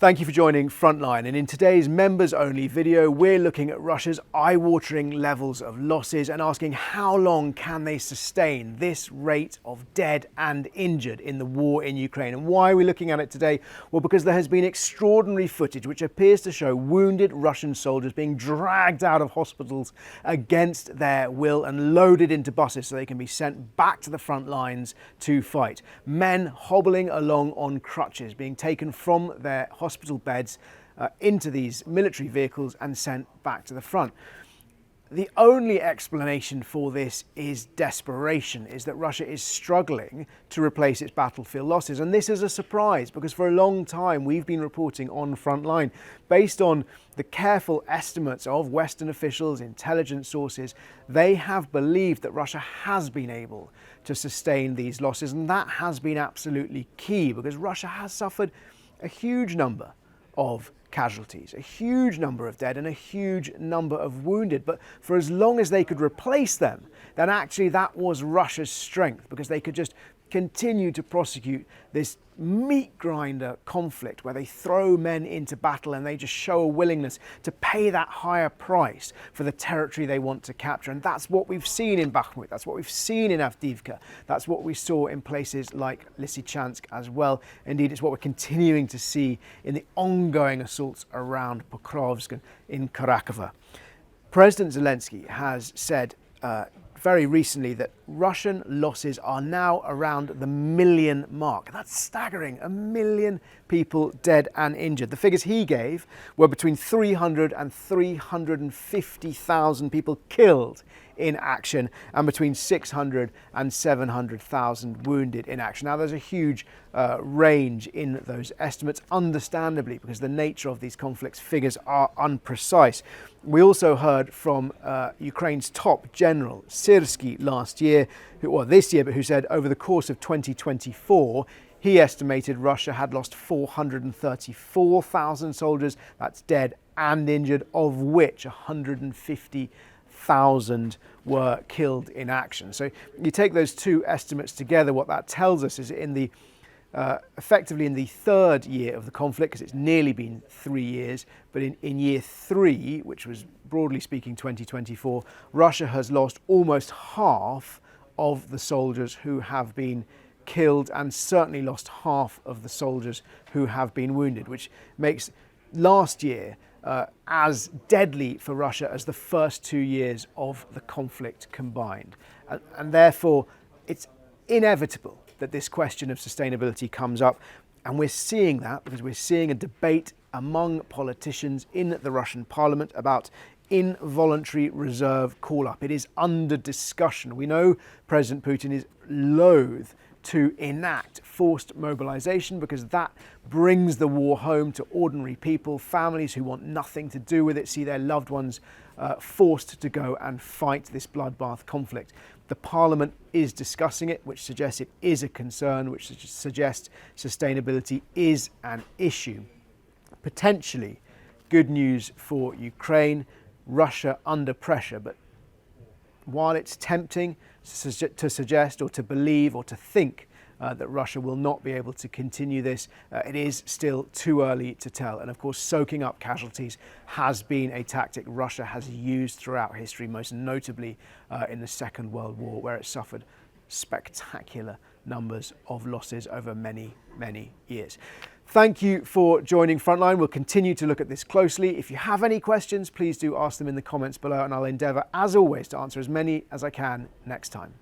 Thank you for joining Frontline, and in today's members-only video we're looking at Russia's eye-watering levels of losses and asking how long can they sustain this rate of dead and injured in the war in Ukraine. And why are we looking at it today? Well, because there has been extraordinary footage which appears to show wounded Russian soldiers being dragged out of hospitals against their will and loaded into buses so they can be sent back to the front lines to fight. Men hobbling along on crutches being taken from their hospital beds into these military vehicles and sent back to the front. The only explanation for this is desperation, is that Russia is struggling to replace its battlefield losses. And this is a surprise because for a long time we've been reporting on Frontline based on the careful estimates of Western officials, intelligence sources. They have believed that Russia has been able to sustain these losses, and that has been absolutely key because Russia has suffered a huge number of casualties, a huge number of dead and a huge number of wounded. But for as long as they could replace them, then actually that was Russia's strength because they could just continue to prosecute this meat grinder conflict where they throw men into battle and they just show a willingness to pay that higher price for the territory they want to capture. And that's what we've seen in Bakhmut, that's what we've seen in Avdiivka, that's what we saw in places like Lysychansk as well. Indeed, it's what we're continuing to see in the ongoing assaults around Pokrovsk and in Kharkiv. President Zelensky has said very recently that Russian losses are now around the 1 million mark. That's staggering, 1 million people dead and injured. The figures he gave were between 300 and 350,000 people killed in action and between 600 and 700,000 wounded in action. Now there's a huge range in those estimates, understandably, because the nature of these conflicts figures are unprecise. We also heard from Ukraine's top general, Syrsky, this year, but who said over the course of 2024, he estimated Russia had lost 434,000 soldiers, that's dead and injured, of which 150,000 were killed in action. So you take those two estimates together, what that tells us is effectively in the third year of the conflict, because it's nearly been 3 years, but in year 3, which was broadly speaking 2024, Russia has lost almost half of the soldiers who have been killed and certainly lost half of the soldiers who have been wounded, which makes last year as deadly for Russia as the first 2 years of the conflict combined. And therefore, it's inevitable that this question of sustainability comes up. And we're seeing that because we're seeing a debate among politicians in the Russian parliament about involuntary reserve call-up. It is under discussion. We know President Putin is loath to enact forced mobilization because that brings the war home to ordinary people, families who want nothing to do with it, see their loved ones forced to go and fight this bloodbath conflict. The Parliament is discussing it, which suggests it is a concern, which suggests sustainability is an issue. Potentially good news for Ukraine, Russia under pressure, but while it's tempting to suggest or to believe or to think that Russia will not be able to continue this, it is still too early to tell. And of course, soaking up casualties has been a tactic Russia has used throughout history, most notably in the Second World War, where it suffered spectacular numbers of losses over many, many years. Thank you for joining Frontline. We'll continue to look at this closely. If you have any questions, please do ask them in the comments below, and I'll endeavour, as always, to answer as many as I can next time.